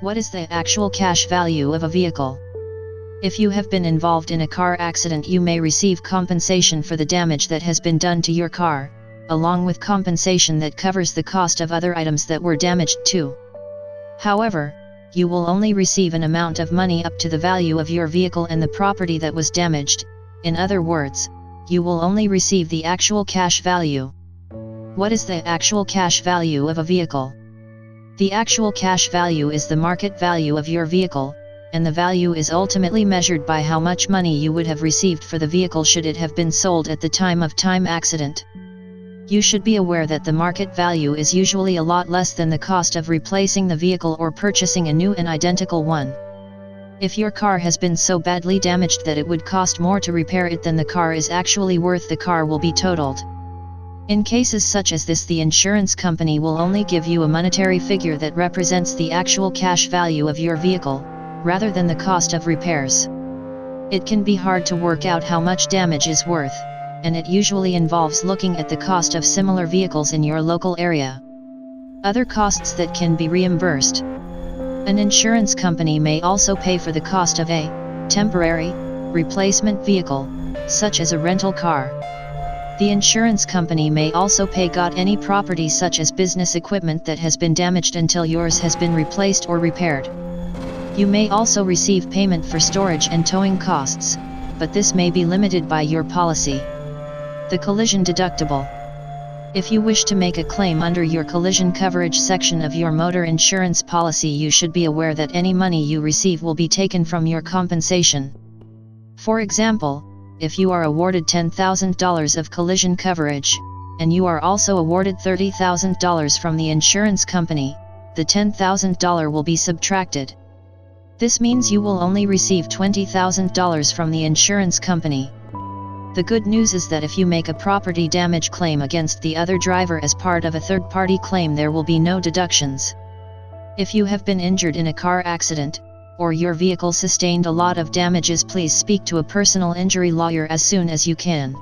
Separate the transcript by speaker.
Speaker 1: What is the actual cash value of a vehicle? If you have been involved in a car accident, you may receive compensation for the damage that has been done to your car, along with compensation that covers the cost of other items that were damaged too. However, you will only receive an amount of money up to the value of your vehicle and the property that was damaged. In other words, you will only receive the actual cash value. What is the actual cash value of a vehicle? The actual cash value is the market value of your vehicle, and the value is ultimately measured by how much money you would have received for the vehicle should it have been sold at the time of accident. You should be aware that the market value is usually a lot less than the cost of replacing the vehicle or purchasing a new and identical one. If your car has been so badly damaged that it would cost more to repair it than the car is actually worth, the car will be totaled. In cases such as this, the insurance company will only give you a monetary figure that represents the actual cash value of your vehicle, rather than the cost of repairs. It can be hard to work out how much damage is worth, and it usually involves looking at the cost of similar vehicles in your local area. Other costs that can be reimbursed. An insurance company may also pay for the cost of a temporary replacement vehicle, such as a rental car. The insurance company may also pay any property such as business equipment that has been damaged until yours has been replaced or repaired. You may also receive payment for storage and towing costs, but this may be limited by your policy. The collision deductible. If you wish to make a claim under your collision coverage section of your motor insurance policy, you should be aware that any money you receive will be taken from your compensation. For example, if you are awarded $10,000 of collision coverage, and you are also awarded $30,000 from the insurance company, the $10,000 will be subtracted. This means you will only receive $20,000 from the insurance company. The good news is that if you make a property damage claim against the other driver as part of a third-party claim, there will be no deductions. If you have been injured in a car accident, or your vehicle sustained a lot of damages, please speak to a personal injury lawyer as soon as you can.